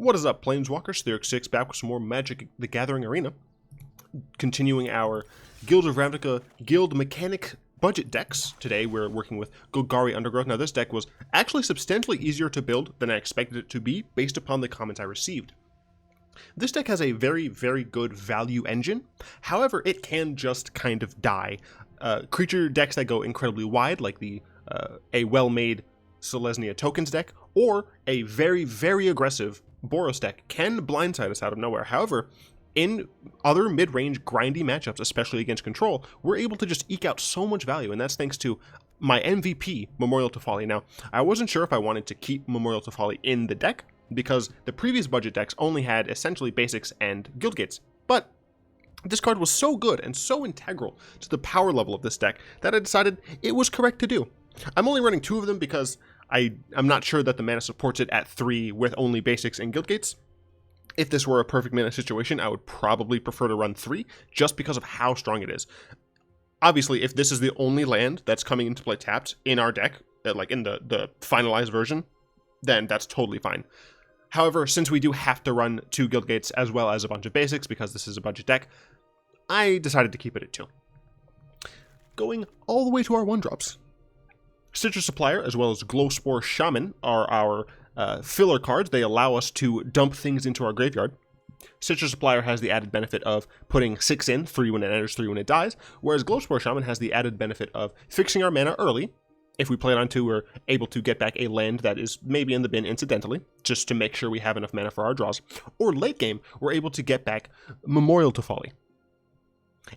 What is up, Planeswalkers? Theoric 6 back with some more Magic the Gathering Arena. Continuing our Guild of Ravnica Guild Mechanic budget decks. Today we're working with Golgari Undergrowth. Now this deck was actually substantially easier to build than I expected it to be based upon the comments I received. This deck has a very, very good value engine. However, it can just kind of die. Creature decks that go incredibly wide, like a well-made Selesnya Tokens deck, or a very, very aggressive Boros deck can blindside us out of nowhere. However, in other mid-range grindy matchups, especially against control, we're able to just eke out so much value, and that's thanks to my MVP, Memorial to Folly. Now, I wasn't sure if I wanted to keep Memorial to Folly in the deck, because the previous budget decks only had essentially basics and Guildgates, but this card was so good and so integral to the power level of this deck that I decided it was correct to do. I'm only running 2 of them because I'm not sure that the mana supports it at 3 with only basics and Guildgates. If this were a perfect mana situation, I would probably prefer to run 3 just because of how strong it is. Obviously, if this is the only land that's coming into play tapped in our deck, like in the finalized version, then that's totally fine. However, since we do have to run 2 Guildgates as well as a bunch of basics because this is a budget deck, I decided to keep it at 2. Going all the way to our 1-drops. Citrus Supplier as well as Glowspore Shaman are our filler cards. They allow us to dump things into our graveyard. Citrus Supplier has the added benefit of putting 6 in, 3 when it enters, 3 when it dies, whereas Glowspore Shaman has the added benefit of fixing our mana early. If we play it on 2, we're able to get back a land that is maybe in the bin incidentally, just to make sure we have enough mana for our draws. Or late game, we're able to get back Memorial to Folly.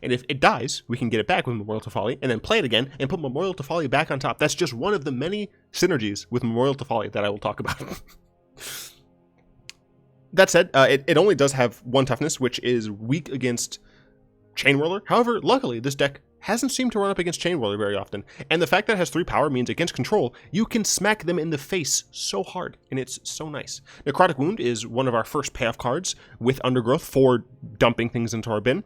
And if it dies, we can get it back with Memorial to Folly, and then play it again, and put Memorial to Folly back on top. That's just one of the many synergies with Memorial to Folly that I will talk about. That said, it only does have 1 toughness, which is weak against Chain Whirler. However, luckily, this deck hasn't seemed to run up against Chain Whirler very often, and the fact that it has 3 power means against control, you can smack them in the face so hard, and it's so nice. Necrotic Wound is one of our first payoff cards with Undergrowth for dumping things into our bin.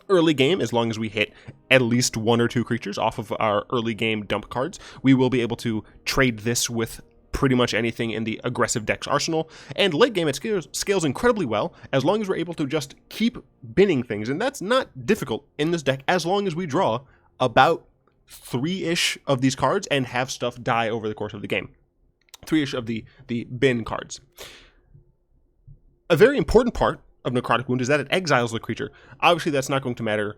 Early game, as long as we hit at least 1 or 2 creatures off of our early game dump cards, we will be able to trade this with pretty much anything in the aggressive deck's arsenal. And late game, it scales incredibly well, as long as we're able to just keep binning things. And that's not difficult in this deck, as long as we draw about 3-ish of these cards and have stuff die over the course of the game. 3-ish of the bin cards. A very important part of Necrotic Wound is that it exiles the creature. Obviously, that's not going to matter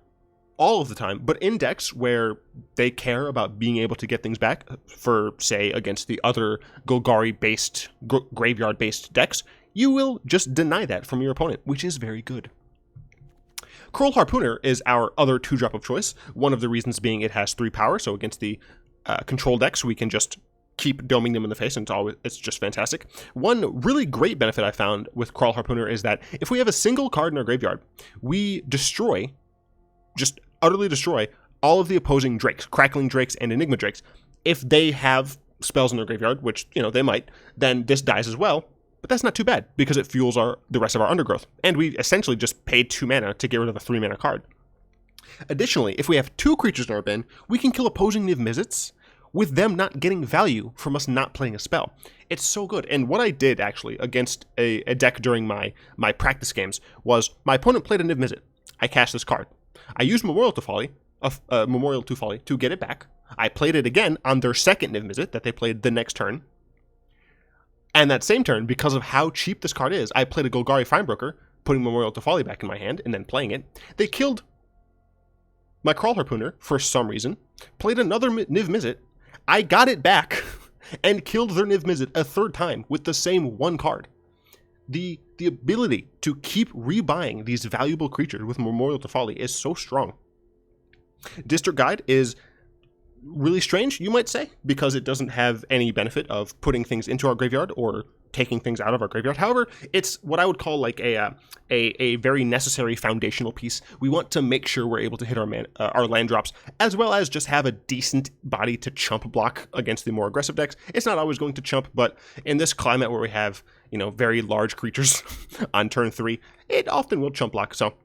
all of the time, but in decks where they care about being able to get things back, for, say, against the other Golgari-based, graveyard-based decks, you will just deny that from your opponent, which is very good. Kraul Harpooner is our other 2-drop of choice, one of the reasons being it has 3 power, so against the control decks, we can just keep doming them in the face, and it's just fantastic. One really great benefit I found with Kraul Harpooner is that if we have a single card in our graveyard, we destroy, just utterly destroy, all of the opposing Drakes, Crackling Drakes and Enigma Drakes. If they have spells in their graveyard, which, they might, then this dies as well, but that's not too bad, because it fuels the rest of our Undergrowth, and we essentially just paid 2 mana to get rid of a 3-mana card. Additionally, if we have 2 creatures in our bin, we can kill opposing Niv-Mizzets, with them not getting value from us not playing a spell. It's so good. And what I did, actually, against a deck during my practice games, was my opponent played a Niv-Mizzet. I cast this card. I used Memorial to Folly to get it back. I played it again on their second Niv-Mizzet that they played the next turn. And that same turn, because of how cheap this card is, I played a Golgari Findbroker, putting Memorial to Folly back in my hand, and then playing it. They killed my Kraul Harpooner for some reason, played another Niv-Mizzet. I got it back and killed their Niv-Mizzet a 3rd time with the same 1 card. The ability to keep rebuying these valuable creatures with Memorial to Folly is so strong. District Guide is really strange, you might say, because it doesn't have any benefit of putting things into our graveyard or taking things out of our graveyard. However, it's what I would call like a very necessary foundational piece. We want to make sure we're able to hit our land drops, as well as just have a decent body to chump block against the more aggressive decks. It's not always going to chump, but in this climate where we have, very large creatures on turn 3, it often will chump block. So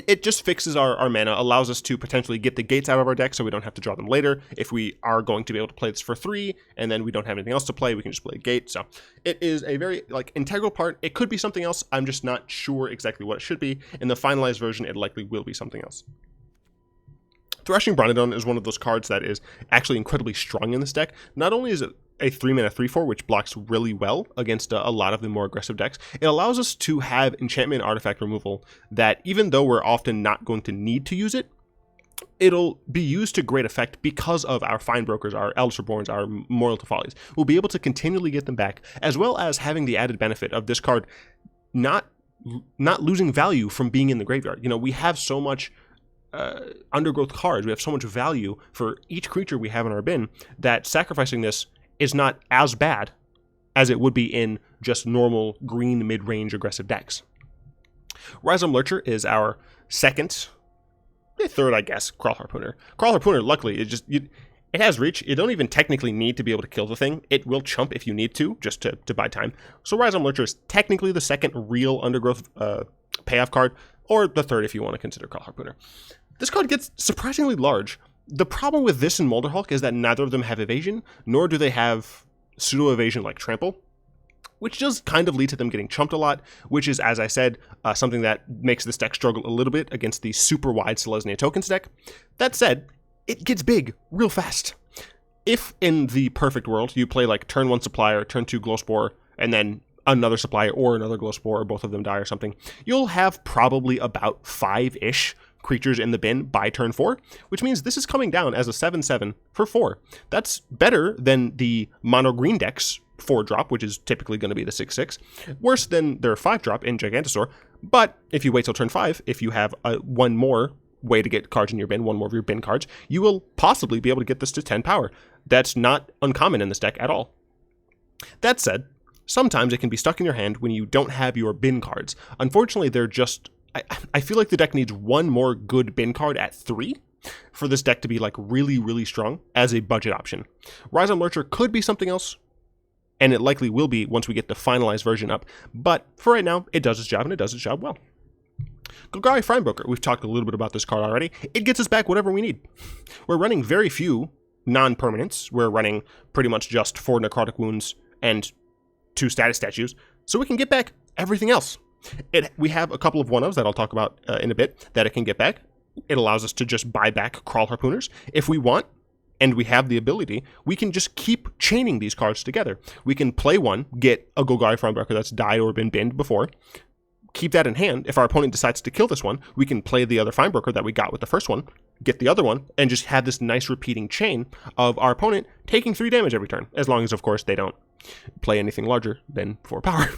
It just fixes our mana, allows us to potentially get the gates out of our deck so we don't have to draw them later. If we are going to be able to play this for 3 and then we don't have anything else to play, we can just play a gate. So it is a very integral part. It could be something else. I'm just not sure exactly what it should be. In the finalized version, it likely will be something else. Thrashing Brontodon is one of those cards that is actually incredibly strong in this deck. Not only is it a 3-mana 3/4, which blocks really well against a lot of the more aggressive decks, it allows us to have enchantment artifact removal that, even though we're often not going to need to use it, it'll be used to great effect because of our Findbrokers, our Eldest Reborns, our Memorial to Follies. We'll be able to continually get them back, as well as having the added benefit of this card not losing value from being in the graveyard. You know, we have so much undergrowth cards, we have so much value for each creature we have in our bin that sacrificing this is not as bad as it would be in just normal green mid-range aggressive decks. Rhizome Lurcher is our third, I guess, Kraul Harpooner. Kraul Harpooner, luckily, it has reach. You don't even technically need to be able to kill the thing. It will chump if you need to, just to buy time. So Rhizome Lurcher is technically the second real undergrowth payoff card, or the third if you want to consider Kraul Harpooner. This card gets surprisingly large. The problem with this and Molderhulk is that neither of them have evasion, nor do they have pseudo-evasion like Trample, which does kind of lead to them getting chumped a lot, which is, as I said, something that makes this deck struggle a little bit against the super wide Selesnya tokens deck. That said, it gets big real fast. If in the perfect world you play like turn 1 Supplier, turn 2 Glowspore, and then another Supplier or another Glowspore, or both of them die or something, you'll have probably about 5-ish creatures in the bin by turn 4, which means this is coming down as a 7/7 for 4. That's better than the mono green deck's 4-drop, which is typically going to be the 6/6. Worse than their 5-drop in Gigantosaur, but if you wait till turn 5, if you have one more way to get cards in your bin, one more of your bin cards, you will possibly be able to get this to 10 power. That's not uncommon in this deck at all. That said, sometimes it can be stuck in your hand when you don't have your bin cards. Unfortunately, they're just... I feel like the deck needs one more good bin card at 3 for this deck to be like really, really strong as a budget option. Rhizome Lurcher could be something else, and it likely will be once we get the finalized version up, but for right now, it does its job, and it does its job well. Golgari Findbroker, we've talked a little bit about this card already. It gets us back whatever we need. We're running very few non-permanents. We're running pretty much just 4 Necrotic Wounds and 2 status statues, so we can get back everything else. We have a couple of 1-ofs that I'll talk about in a bit that it can get back. It allows us to just buy back Kraul Harpooners. If we want, and we have the ability, we can just keep chaining these cards together. We can play one, get a Golgari Findbroker that's died or been binned before, keep that in hand. If our opponent decides to kill this one, we can play the other Findbroker that we got with the first one, get the other one, and just have this nice repeating chain of our opponent taking 3 damage every turn, as long as, of course, they don't play anything larger than 4 power.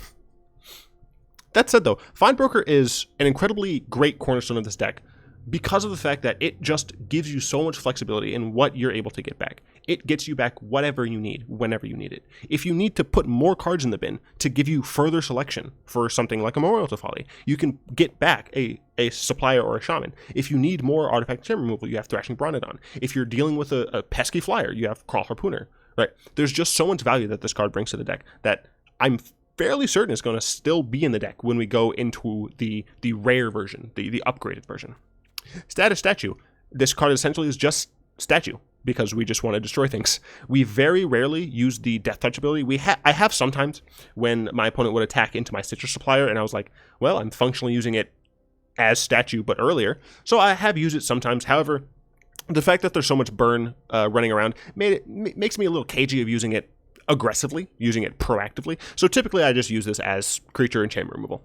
That said, though, Findbroker is an incredibly great cornerstone of this deck because of the fact that it just gives you so much flexibility in what you're able to get back. It gets you back whatever you need, whenever you need it. If you need to put more cards in the bin to give you further selection for something like a Memorial to Folly, you can get back a Supplier or a Shaman. If you need more artifact gem removal, you have Thrashing Brontodon. If you're dealing with a pesky flyer, you have Kraul Harpooner. Right? There's just so much value that this card brings to the deck that I'm fairly certain is going to still be in the deck when we go into the rare version, the upgraded version. Status Statue. This card essentially is just statue because we just want to destroy things. We very rarely use the Death Touch ability. I have sometimes when my opponent would attack into my Citrus Supplier and I was like, well, I'm functionally using it as statue but earlier. So I have used it sometimes. However, the fact that there's so much burn running around makes me a little cagey of using it aggressively, using it proactively. So typically I just use this as creature enchantment removal.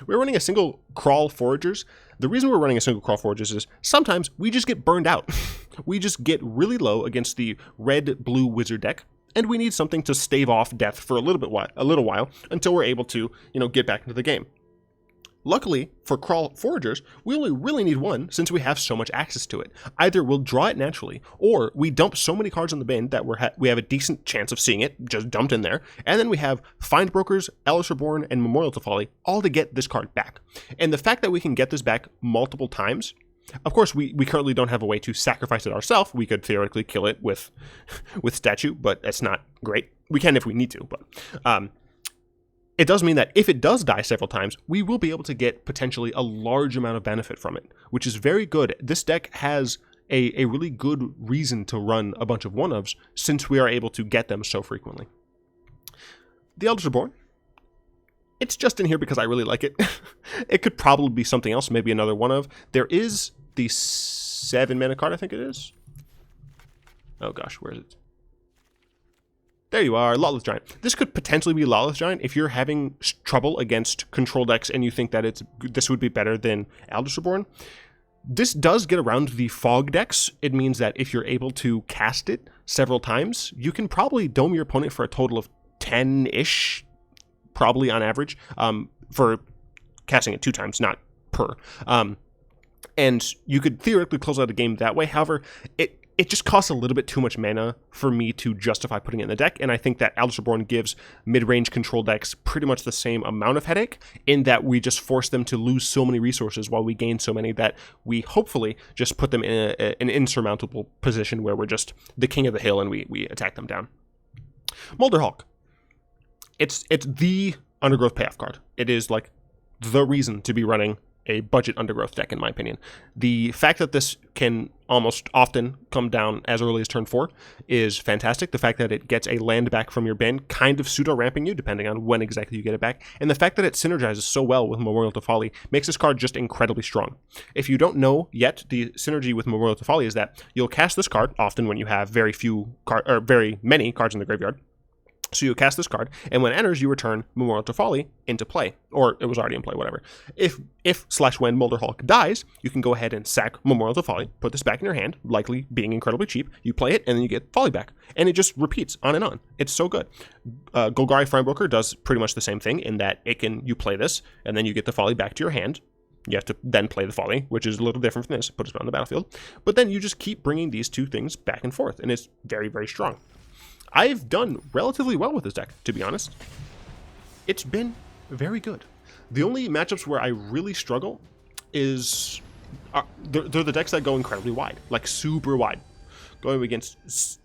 We're running a single Kraul Foragers. The reason we're running a single Kraul Foragers is sometimes we just get burned out. We just get really low against the red-blue wizard deck, and we need something to stave off death for a little while until we're able to, get back into the game. Luckily, for Kraul Foragers, we only really need one since we have so much access to it. Either we'll draw it naturally, or we dump so many cards in the bin that we have a decent chance of seeing it, just dumped in there, and then we have Findbrokers, Eldest Reborn, and Memorial to Folly, all to get this card back. And the fact that we can get this back multiple times, of course, we currently don't have a way to sacrifice it ourselves. We could theoretically kill it with statue, but that's not great. We can if we need to, but... it does mean that if it does die several times, we will be able to get potentially a large amount of benefit from it, which is very good. This deck has a really good reason to run a bunch of 1-ofs since we are able to get them so frequently. The Eldest Reborn. It's just in here because I really like it. It could probably be something else, maybe another 1-of. There is the 7-mana card, I think it is. Oh gosh, where is it? There you are, Lawless Giant. This could potentially be Lawless Giant if you're having trouble against control decks and you think that this would be better than Eldest Reborn. This does get around the fog decks. It means that if you're able to cast it several times, you can probably dome your opponent for a total of 10-ish, probably on average, for casting it 2 times, not per. And you could theoretically close out a game that way. However, it just costs a little bit too much mana for me to justify putting it in the deck, and I think that Eldest Reborn gives mid-range control decks pretty much the same amount of headache, in that we just force them to lose so many resources while we gain so many that we hopefully just put them in an insurmountable position where we're just the king of the hill and we attack them down. Molderhulk. It's the Undergrowth payoff card. It is like the reason to be running a budget Undergrowth deck, in my opinion. The fact that this can almost often come down as early as turn 4 is fantastic. The fact that it gets a land back from your ban, kind of pseudo-ramping you, depending on when exactly you get it back. And the fact that it synergizes so well with Memorial to Folly makes this card just incredibly strong. If you don't know yet, the synergy with Memorial to Folly is that you'll cast this card often when you have very many cards in the graveyard. So you cast this card, and when it enters, you return Memorial to Folly into play. Or it was already in play, whatever. If/when Molderhulk dies, you can go ahead and sack Memorial to Folly, put this back in your hand, likely being incredibly cheap. You play it, and then you get Folly back. And it just repeats on and on. It's so good. Golgari Findbroker does pretty much the same thing, in that you play this, and then you get the Folly back to your hand. You have to then play the Folly, which is a little different from this. Put it on the battlefield. But then you just keep bringing these two things back and forth, and it's very, very strong. I've done relatively well with this deck, to be honest. It's been very good. The only matchups where I really struggle is they're the decks that go incredibly wide, like super wide. Going against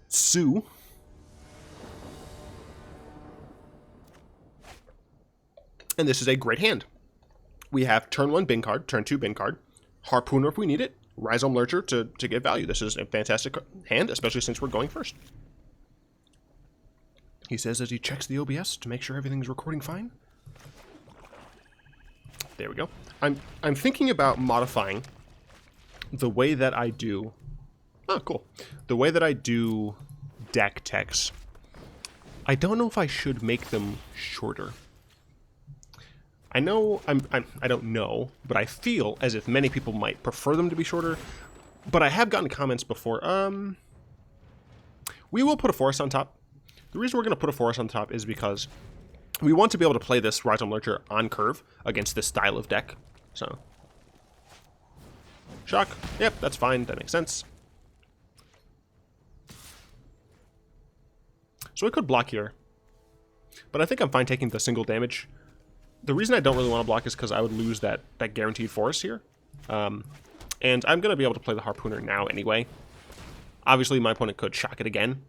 Sue. And this is a great hand. We have turn 1 bin card, turn 2 bin card, Harpooner if we need it, Rhizome Lurcher to get value. This is a fantastic hand, especially since we're going first. He says as he checks the OBS to make sure everything's recording fine. There we go. I'm thinking about modifying the way that I do... Oh, cool. The way that I do deck techs. I don't know if I should make them shorter. I know I don't know, but I feel as if many people might prefer them to be shorter. But I have gotten comments before. We will put a forest on top. The reason we're going to put a forest on top is because we want to be able to play this Rhizome Lurcher on curve against this style of deck. So, shock. Yep, that's fine. That makes sense. So I could block here, but I think I'm fine taking the single damage. The reason I don't really want to block is because I would lose that guaranteed forest here. And I'm going to be able to play the Harpooner now anyway. Obviously, my opponent could shock it again,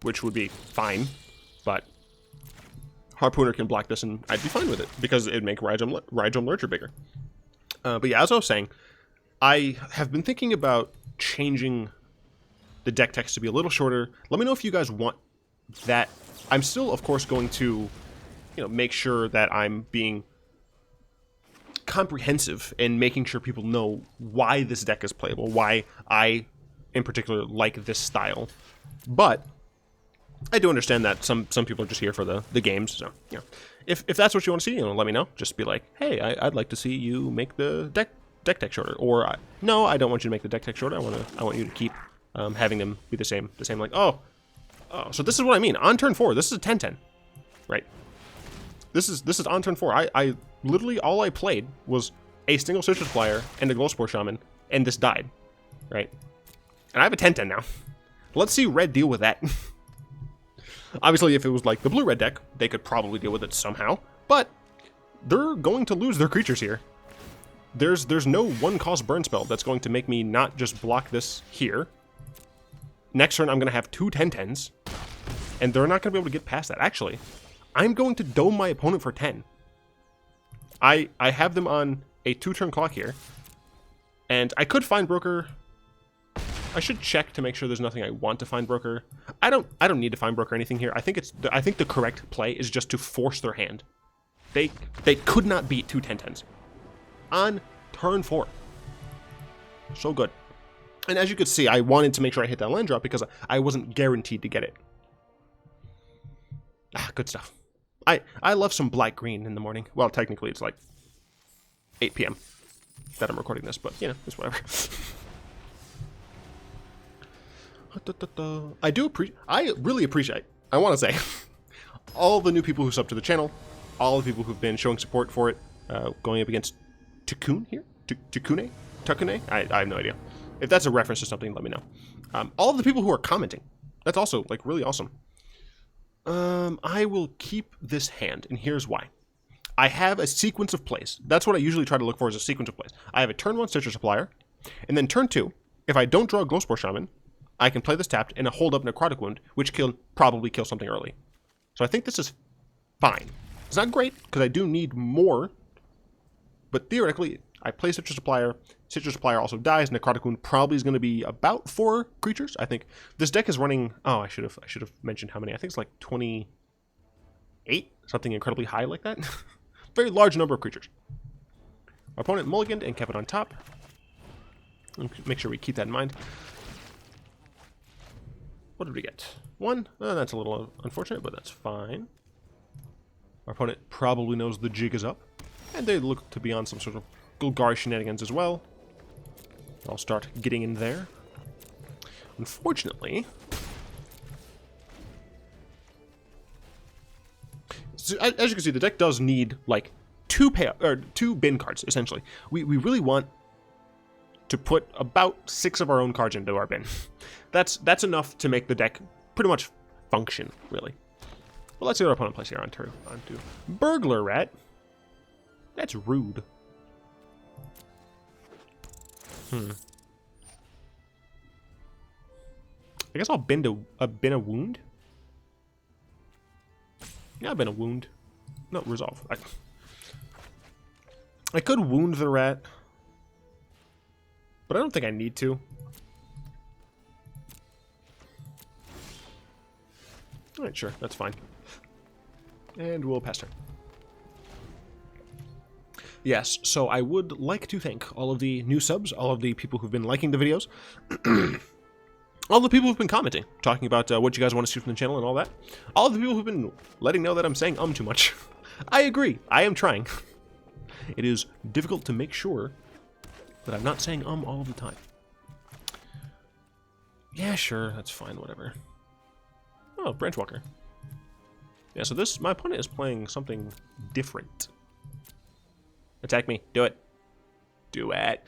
which would be fine, but Harpooner can block this and I'd be fine with it because it'd make Rhizome Lurcher bigger. But yeah, as I was saying, I have been thinking about changing the deck text to be a little shorter. Let me know if you guys want that. I'm still, of course, going to make sure that I'm being comprehensive and making sure people know why this deck is playable, why I, in particular, like this style. But I do understand that some people are just here for the games, so if that's what you want to see, let me know. Just be like, hey, I'd like to see you make the deck tech shorter, or no, I don't want you to make the deck tech shorter. I want you to keep having them be the same. Like, oh, so this is what I mean. On turn 4, this is a 10/10, right? This is on turn 4. I literally all I played was a single Citrus Supplier and a Glowspore Shaman, and this died, right? And I have a 10/10 now. Let's see Red deal with that. Obviously, if it was like the blue-red deck, they could probably deal with it somehow, but they're going to lose their creatures here. There's no one-cost burn spell that's going to make me not just block this here. Next turn, I'm going to have 2 10/10s, and they're not going to be able to get past that. Actually, I'm going to dome my opponent for 10. I have them on a 2-turn clock here. And I could Findbroker. I should check to make sure there's nothing I want to Findbroker. I don't need to Findbroker anything here. I think the correct play is just to force their hand. They could not beat 2 10-10s on turn 4. So good. And as you could see, I wanted to make sure I hit that land drop because I wasn't guaranteed to get it. Good stuff. I love some black-green in the morning. Well, technically it's like 8 p.m. that I'm recording this, but, you know, it's whatever. I really appreciate, I want to say, all the new people who sub to the channel, all the people who've been showing support for it, going up against Takun here? Takune? I have no idea. If that's a reference to something, let me know. All of the people who are commenting, that's also, like, really awesome. I will keep this hand, and here's why. I have a sequence of plays. That's what I usually try to look for, is a sequence of plays. I have a turn 1 Stitcher Supplier, and then turn 2, if I don't draw a Glowspore Shaman, I can play this tapped and hold up Necrotic Wound, which probably kill something early. So I think this is fine. It's not great, because I do need more, but theoretically, I play Stitcher Supplier. Stitcher Supplier also dies. Necrotic Wound probably is going to be about 4 creatures. I think this deck is running. Oh, I should have mentioned how many. I think it's like 28, something incredibly high like that. Very large number of creatures. Our opponent mulliganed and kept it on top. Make sure we keep that in mind. What did we get? 1. That's a little unfortunate, but that's fine. Our opponent probably knows the jig is up, and they look to be on some sort of Golgari shenanigans as well. I'll start getting in there. Unfortunately, so, as you can see, the deck does need like 2 bin cards essentially. We really want to put about 6 of our own cards into our bin. That's enough to make the deck pretty much function, really. Well, let's see what our opponent plays here on turn 2. Burglar Rat. That's rude. I guess I'll bin a wound. Yeah, I've been a wound. No, resolve. I could wound the rat, but I don't think I need to. Alright, sure, that's fine. And we'll pass turn. Yes, so I would like to thank all of the new subs, all of the people who've been liking the videos, all the people who've been commenting, talking about what you guys want to see from the channel and all that. All of the people who've been letting know that I'm saying too much. I agree, I am trying. It is difficult to make sure that I'm not saying all of the time. Yeah, sure, that's fine, whatever. Oh, Branchwalker. Yeah, so my opponent is playing something different. Attack me. Do it. Do it.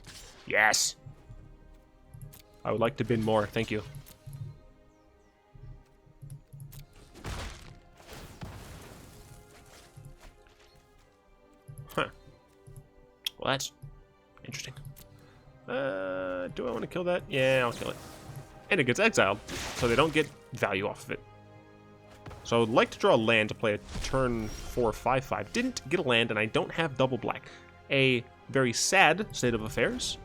Yes. I would like to bin more. Thank you. Huh. Well, that's interesting. Do I want to kill that? Yeah, I'll kill it. And it gets exiled, so they don't get value off of it. So I would like to draw a land to play a turn 4/5/5. Didn't get a land, and I don't have double black. A very sad state of affairs.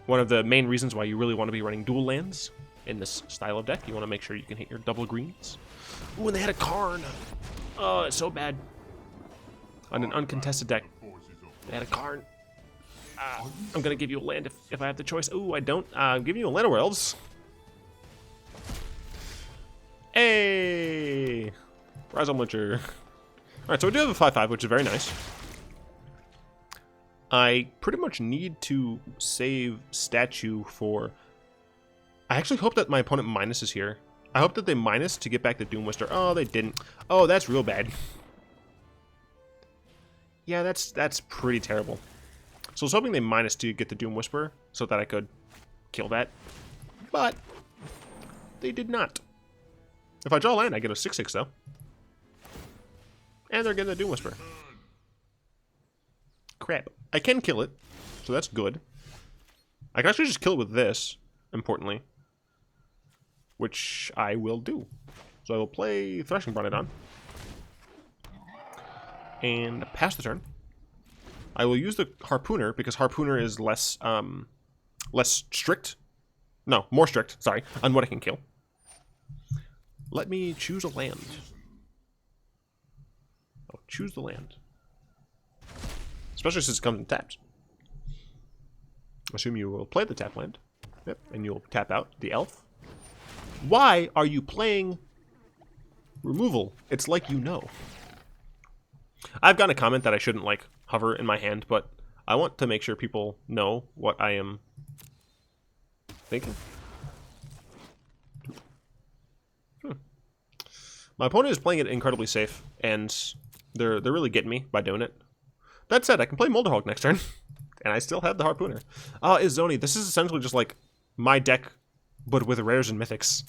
One of the main reasons why you really want to be running dual lands in this style of deck. You want to make sure you can hit your double greens. Ooh, and they had a Karn. Oh, it's so bad. On an uncontested deck. They had a Karn. I'm going to give you a land if I have the choice. Ooh, I don't. I'm giving you a Land of Worlds. Hey! Rhizome Lurcher. Alright, so we do have a 5/5, which is very nice. I pretty much need to save statue for... I actually hope that my opponent minuses here. I hope that they minus to get back the Doom Whisper. Oh, they didn't. Oh, that's real bad. Yeah, that's pretty terrible. So I was hoping they minus to get the Doom Whisper so that I could kill that. But they did not. If I draw land, I get a 6/6 though. And they're getting the Doom Whisper. Crap. I can kill it, so that's good. I can actually just kill it with this, importantly. Which I will do. So I will play Thrashing Brontodon. and pass the turn. I will use the Harpooner because Harpooner is less strict. No, more strict, sorry, on what I can kill. Let me choose a land. I'll choose the land. Especially since it comes in taps. Assume you will play the tap land. Yep, and you'll tap out the elf. Why are you playing removal? It's like you know. I've gotten a comment that I shouldn't like hover in my hand, but I want to make sure people know what I am thinking. My opponent is playing it incredibly safe, and they're really getting me by doing it. That said, I can play Molderhulk next turn, and I still have the Harpooner. Izoni, this is essentially just like my deck, but with rares and mythics.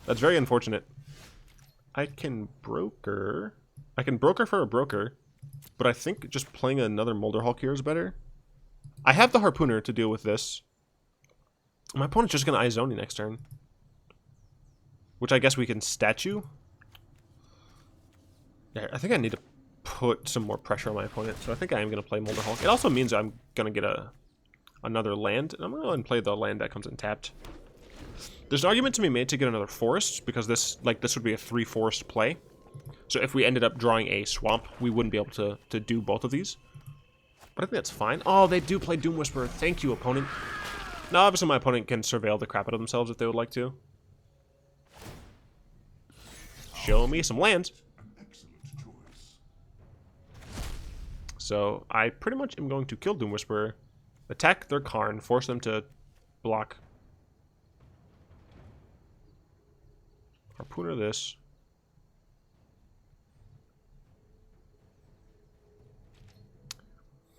That's very unfortunate. I can broker for a broker, but I think just playing another Molderhulk here is better. I have the Harpooner to deal with this. My opponent's just going to Izoni next turn, which I guess we can statue. Yeah, I think I need to put some more pressure on my opponent, so I think I am going to play Molderhulk. It also means I'm going to get another land, and I'm going to go ahead and play the land that comes in tapped. There's an argument to be made to get another forest, because this would be a 3-forest play. So if we ended up drawing a swamp, we wouldn't be able to do both of these. But I think that's fine. Oh, they do play Doom Whisperer. Thank you, opponent. Now, obviously, my opponent can surveil the crap out of themselves if they would like to. Show me some lands. So I pretty much am going to kill Doom Whisperer, attack their Karn, force them to block. Harpooner this.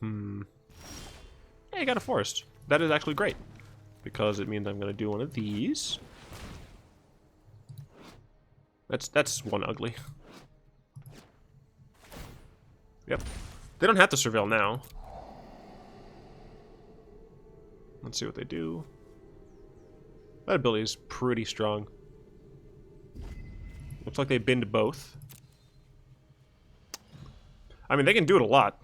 Hey, I got a forest. That is actually great, because it means I'm going to do one of these. That's one ugly. Yep. They don't have to surveil now. Let's see what they do. That ability is pretty strong. Looks like they binned both. I mean, they can do it a lot.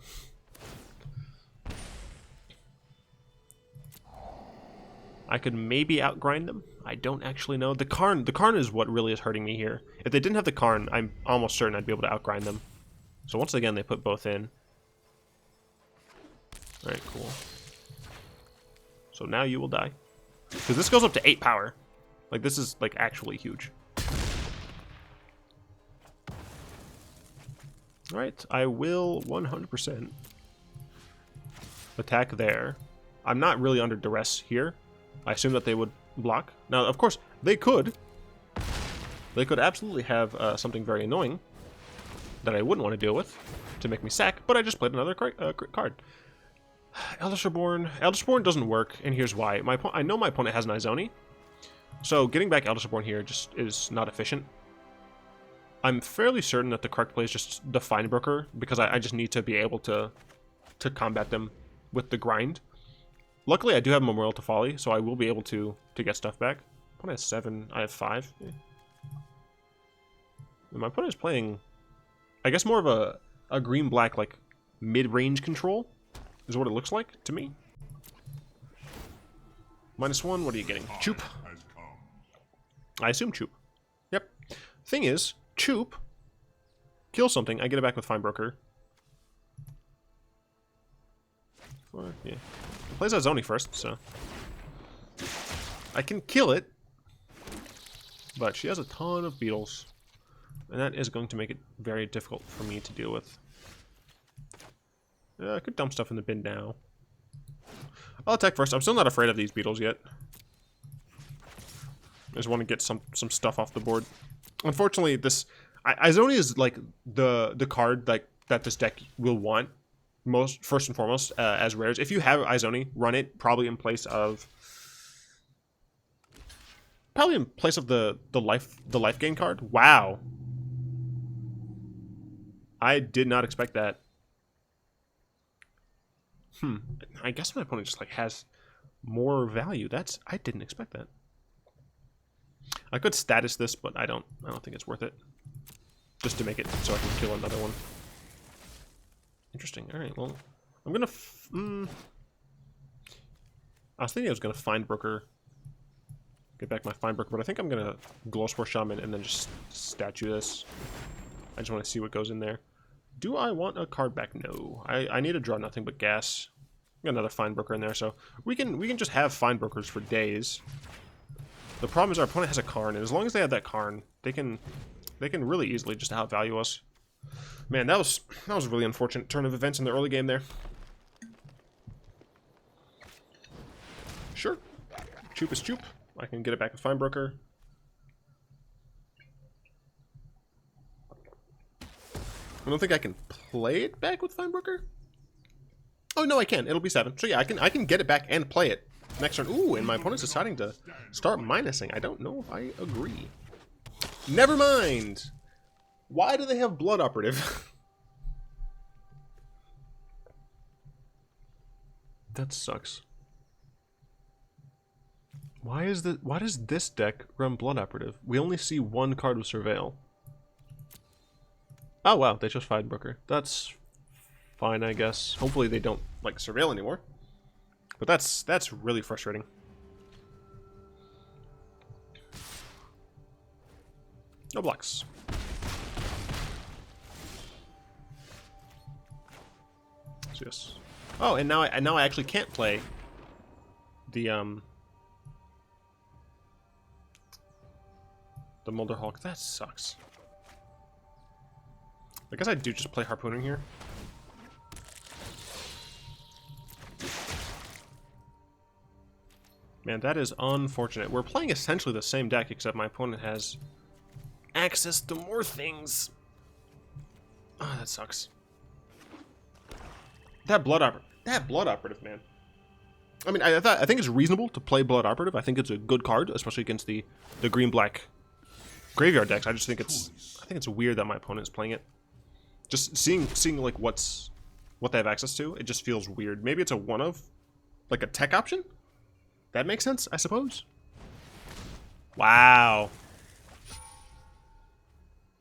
I could maybe outgrind them. I don't actually know. The Karn is what really is hurting me here. If they didn't have the Karn, I'm almost certain I'd be able to outgrind them. So once again, they put both in. Alright, cool. So now you will die. Because this goes up to 8 power. Like, this is, like, actually huge. Alright, I will 100% attack there. I'm not really under duress here. I assume that they would block. Now, of course, they could. They could absolutely have something very annoying that I wouldn't want to deal with to make me sack, but I just played another card. Eldest Reborn. Eldest Reborn doesn't work, and here's why. I know my opponent has an Izoni, so getting back Eldest Reborn here just is not efficient. I'm fairly certain that the correct play is just the Findbroker, because I just need to be able to combat them with the grind. Luckily, I do have Memorial to Folly, so I will be able to get stuff back. My opponent has 7, I have 5. Yeah. And my opponent is playing, I guess, more of a green-black, like, mid-range control, is what it looks like to me. -1, what are you getting? Choop. I assume Choop. Yep. Thing is, Choop kills something, I get it back with Findbroker. Yeah. It plays Izoni first, so I can kill it, but she has a ton of beetles, and that is going to make it very difficult for me to deal with. I could dump stuff in the bin now. I'll attack first. I'm still not afraid of these beetles yet. I just want to get some stuff off the board. Unfortunately, this Izoni is like the card that this deck will want first and foremost as rares. If you have Izoni, run it probably in place of the life gain card. Wow, I did not expect that. I guess my opponent just like has more value. I didn't expect that. I could status this, but I don't think it's worth it. Just to make it so I can kill another one. Interesting. All right, well, I'm gonna... I was thinking I was gonna Findbroker, get back my Findbroker, but I think I'm gonna Glowspore Shaman and then just statue this. I just want to see what goes in there. Do I want a card back? No. I need to draw nothing but gas. Got another Findbroker in there, so we can just have Findbrokers for days. The problem is our opponent has a Karn, and as long as they have that Karn, they can really easily just outvalue us. Man, that was a really unfortunate turn of events in the early game there. Sure. Choop is choop. I can get it back with Findbroker. I don't think I can play it back with Findbroker. Oh no, I can. It'll be 7. So yeah, I can get it back and play it next turn. Ooh, and my opponent's deciding to start minusing. I don't know if I agree. Never mind. Why do they have Blood Operative? That sucks. Why does this deck run Blood Operative? We only see one card with Surveil. Oh wow, they chose Findbroker. That's fine, I guess. Hopefully they don't like Surveil anymore. But that's really frustrating. No blocks. So yes. Oh, and now I actually can't play the Molderhulk. That sucks. I guess I do just play Harpooner here. Man, that is unfortunate. We're playing essentially the same deck, except my opponent has access to more things. Ah, oh, that sucks. That Blood Operative, man. I mean, I think it's reasonable to play Blood Operative. I think it's a good card, especially against the green-black graveyard decks. I just think it's weird that my opponent is playing it. Just seeing like what they have access to, it just feels weird. Maybe it's a one of, like a tech option. That makes sense, I suppose. Wow.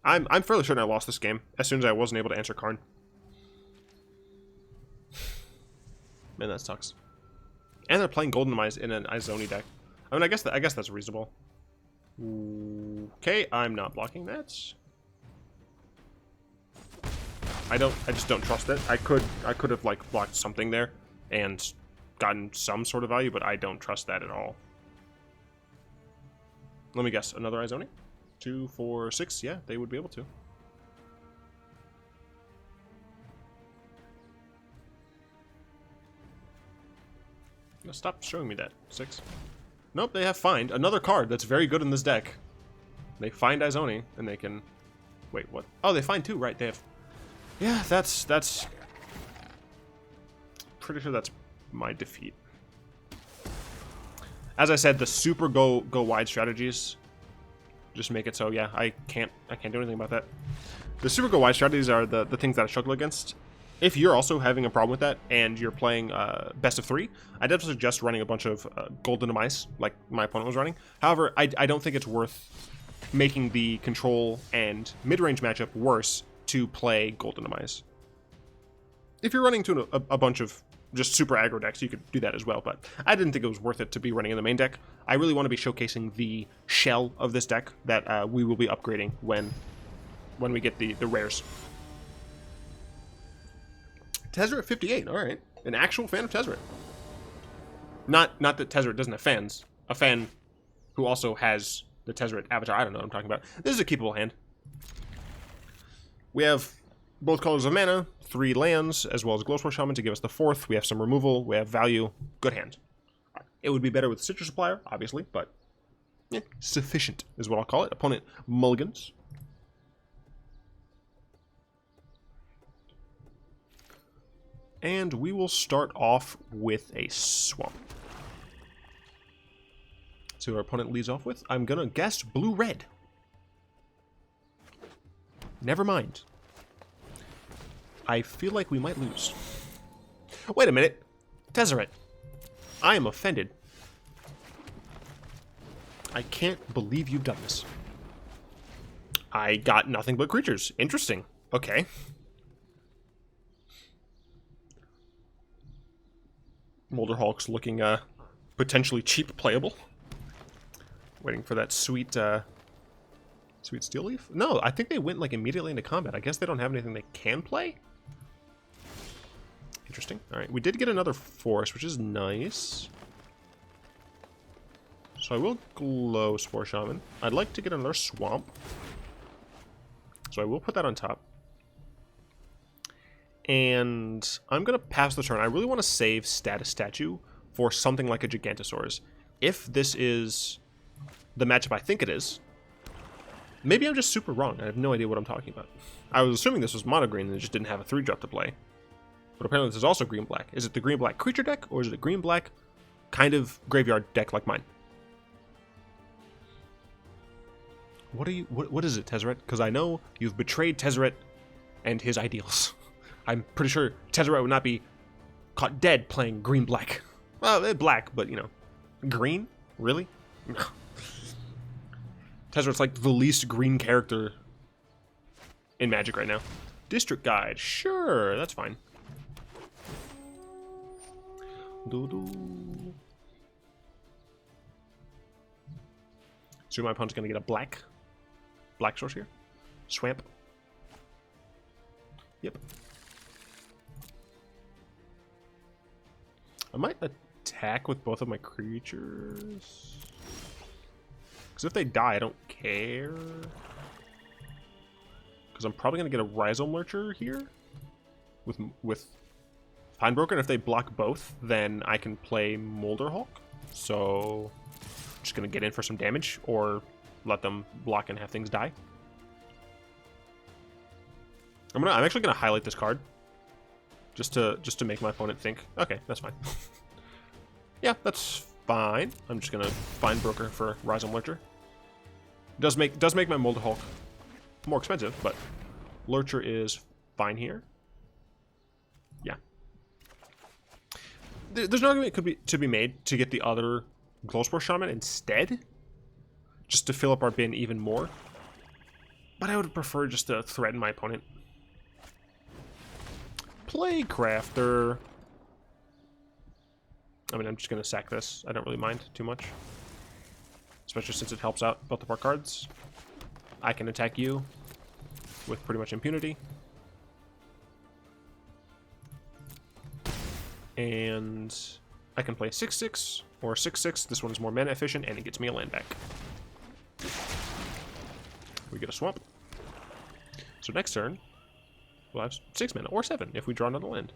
I'm fairly certain I lost this game as soon as I wasn't able to answer Karn. Man, that sucks. And they're playing Golden Demise in an Izoni deck. I mean, I guess that's reasonable. Okay, I'm not blocking that. I just don't trust it. I could have like blocked something there and gotten some sort of value, but I don't trust that at all. Let me guess, another Izoni? 2, 4, 6. Yeah, they would be able to. No, stop showing me that. 6. Nope, they have Find. Another card that's very good in this deck. They find Izoni, and they can... Wait, what? Oh, they find 2, right. They have... Yeah, that's... Pretty sure that's my defeat. As I said, the super go wide strategies just make it so, yeah, I can't do anything about that. The super go wide strategies are the things that I struggle against. If you're also having a problem with that and you're playing best of 3, I definitely suggest running a bunch of Golden Demise like my opponent was running. However, I don't think it's worth making the control and mid-range matchup worse to play Golden Demise. If you're running to a bunch of just super aggro decks, you could do that as well, but I didn't think it was worth it to be running in the main deck. I really want to be showcasing the shell of this deck that we will be upgrading when we get the rares. Tezzeret 58, alright. An actual fan of Tezzeret. Not that Tezzeret doesn't have fans. A fan who also has the Tezzeret avatar. I don't know what I'm talking about. This is a keepable hand. We have both colors of mana, 3 lands, as well as Glowspore Shaman to give us the 4th. We have some removal, we have value. Good hand. It would be better with Citrus Supplier, obviously, but yeah, sufficient is what I'll call it. Opponent mulligans. And we will start off with a swamp. So our opponent leads off with, I'm gonna guess blue-red. Never mind. I feel like we might lose. Wait a minute. Tezzeret. I am offended. I can't believe you've done this. I got nothing but creatures. Interesting. Okay. Molderhulk's looking potentially cheap playable. Waiting for that sweet sweet steel leaf. No, I think they went like immediately into combat. I guess they don't have anything they can play. Interesting. All right, we did get another forest, which is nice. So I will Glowspore Shaman. I'd like to get another swamp, so I will put that on top. And I'm gonna pass the turn. I really want to save Status Statue for something like a Gigantosaurus. If this is the matchup I think it is, maybe I'm just super wrong. I have no idea what I'm talking about. I was assuming this was mono green and it just didn't have a 3-drop to play. But apparently this is also green-black. Is it the green-black creature deck, or is it a green-black kind of graveyard deck like mine? What is it, Tezzeret? Because I know you've betrayed Tezzeret and his ideals. I'm pretty sure Tezzeret would not be caught dead playing green-black. Well, black, but, you know, green? Really? Tezzeret's like the least green character in Magic right now. District Guide, sure, that's fine. So my opponent's gonna get a black source here. Swamp. Yep. I might attack with both of my creatures. Because if they die, I don't care. Because I'm probably going to get a Rhizome Lurcher here with Findbroker. And if they block both, then I can play Molderhulk. So I'm just going to get in for some damage or let them block and have things die. I'm actually going to highlight this card just to make my opponent think, okay, that's fine. Yeah, that's fine. I'm just gonna Findbroker for Rhizome Lurcher. Does make my Molderhulk more expensive, but Lurcher is fine here. Yeah. There's an argument to be made to get the other Glowspore Shaman instead, just to fill up our bin even more. But I would prefer just to threaten my opponent. Play Crafter. I mean, I'm just going to sack this. I don't really mind too much. Especially since it helps out both of our cards. I can attack you with pretty much impunity. And I can play 6/6 or 6/6. This one is more mana efficient, and it gets me a land back. We get a swamp. So next turn, we'll have 6 mana, or 7 if we draw another land.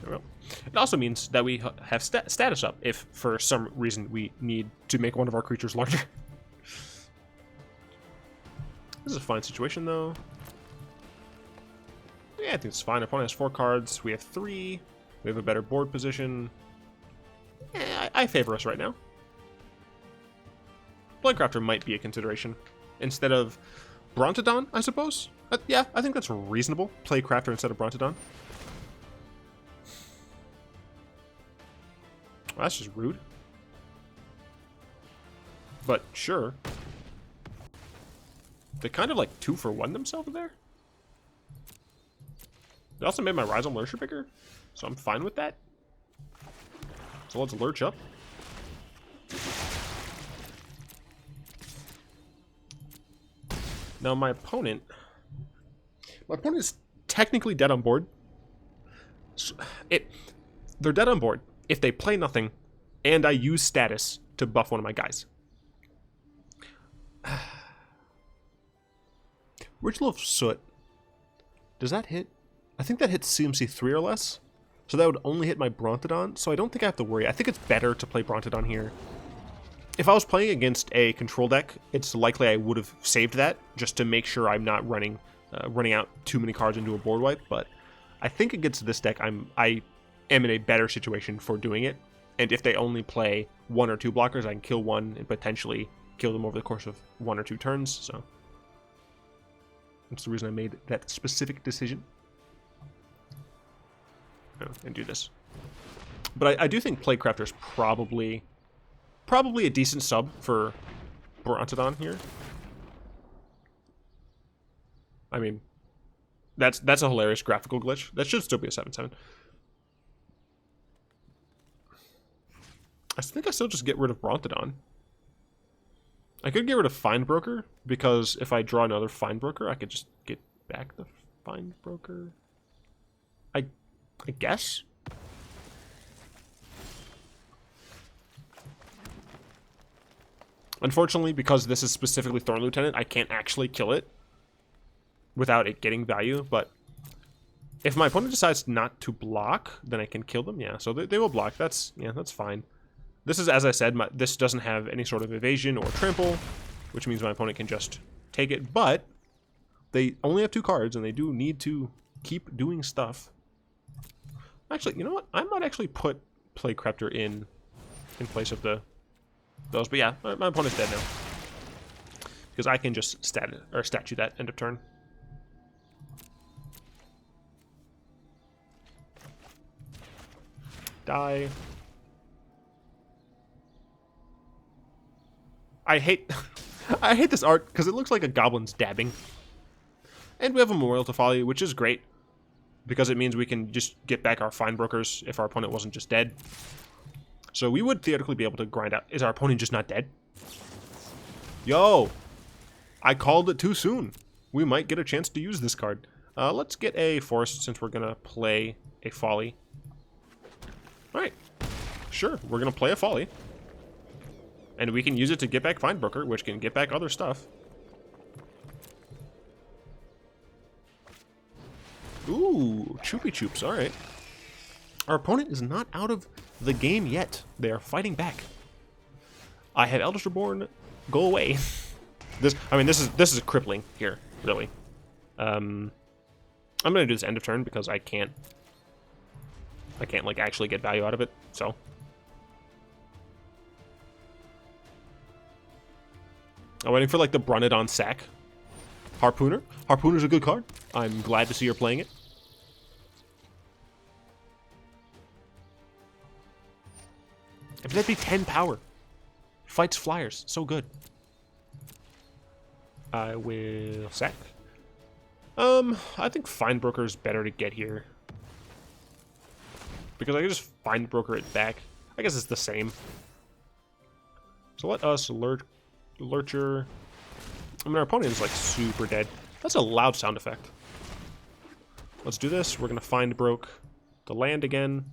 There we go. It also means that we have status up if for some reason we need to make one of our creatures larger. This is a fine situation though. Yeah, I think it's fine. Our opponent has 4 cards. We have 3. We have a better board position. Yeah, I favor us right now. Bloodcrafter might be a consideration. Instead of Brontodon, I suppose? Yeah, I think that's reasonable. Play Crafter instead of Brontodon. Well, that's just rude. But sure. They kind of like 2-for-1 themselves there. They also made my Rhizome Lurcher bigger, so I'm fine with that. So let's lurch up. Now my opponent is technically dead on board. They're dead on board if they play nothing and I use status to buff one of my guys. Ritual of Soot. Does that hit? I think that hits CMC 3 or less. So that would only hit my Brontodon. So I don't think I have to worry. I think it's better to play Brontodon here. If I was playing against a control deck, it's likely I would have saved that just to make sure I'm not running out too many cards into a board wipe. But I think against this deck, I am in a better situation for doing it. And if they only play 1 or 2 blockers, I can kill one and potentially kill them over the course of 1 or 2 turns. So that's the reason I made that specific decision. And do this. But I do think Plaguecrafter is probably a decent sub for Brontodon here. I mean, that's a hilarious graphical glitch. That should still be a 7/7. I think I still just get rid of Brontodon. I could get rid of Findbroker, because if I draw another Findbroker, I could just get back the Findbroker. I guess? Unfortunately, because this is specifically Thorn Lieutenant, I can't actually kill it without it getting value, but if my opponent decides not to block, then I can kill them, yeah, so they will block. That's fine. This is, as I said, this doesn't have any sort of evasion or trample, which means my opponent can just take it, but they only have 2 cards, and they do need to keep doing stuff. Actually, you know what? I might actually put Plaguecrafter in place of those, but yeah, my opponent's dead now. Because I can just statue that end of turn. Die. I hate I hate this art because it looks like a goblin's dabbing. And we have a Memorial to Folly, which is great because it means we can just get back our Findbrokers if our opponent wasn't just dead. So we would theoretically be able to grind out. Is our opponent just not dead? Yo! I called it too soon. We might get a chance to use this card. Let's get a Forest since we're going to play a Folly. Alright. Sure, we're going to play a Folly. And we can use it to get back Findbroker, which can get back other stuff. Ooh, Choopy Choops, alright. Our opponent is not out of the game yet. They are fighting back. I have Eldest Reborn, go away. This is crippling here, really. I'm gonna do this end of turn because I can't like actually get value out of it, so. I'm waiting for like the Brontodon sack. Harpooner. Harpooner's a good card. I'm glad to see you're playing it. If that'd be 10 power. Fights flyers. So good. I will sack. I think Findbroker is better to get here. Because I can just Findbroker it back. I guess it's the same. So let us Lurcher. I mean, our opponent is like super dead. That's a loud sound effect. Let's do this. We're gonna Findbroke the land again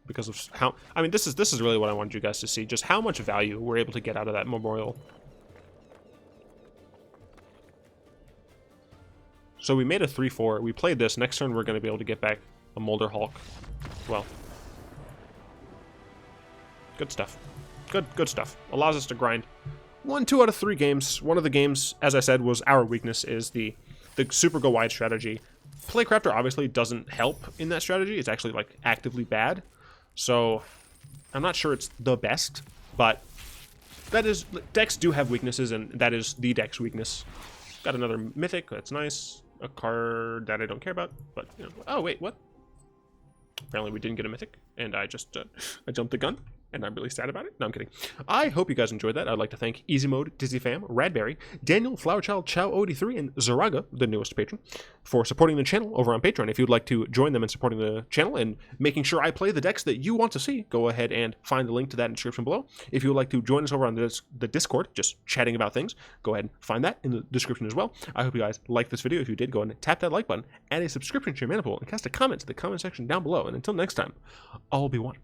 because of how. I mean, this is really what I wanted you guys to see. Just how much value we're able to get out of that Memorial. So we made a 3/4. We played this. Next turn, we're gonna be able to get back a Molderhulk. Well, good stuff. Good stuff. Allows us to grind. 2 out of 3 games. One of the games, as I said, was our weakness, is the super go wide strategy. Plaguecrafter obviously doesn't help in that strategy. It's actually like actively bad. So I'm not sure it's the best, but that is, decks do have weaknesses, and that is the deck's weakness. Got another mythic. That's nice. A card that I don't care about, but you know. Oh wait, what? Apparently we didn't get a mythic, and I just I jumped the gun. And I'm really sad about it. No, I'm kidding. I hope you guys enjoyed that. I'd like to thank Easy Mode, Dizzy Fam, Radberry, Daniel, Flowerchild, Chow83, and Zaraga, the newest patron, for supporting the channel over on Patreon. If you'd like to join them in supporting the channel and making sure I play the decks that you want to see, go ahead and find the link to that in the description below. If you would like to join us over on the Discord, just chatting about things, go ahead and find that in the description as well. I hope you guys liked this video. If you did, go ahead and tap that like button, add a subscription to your mana pool, and cast a comment to the comment section down below. And until next time, all will be one.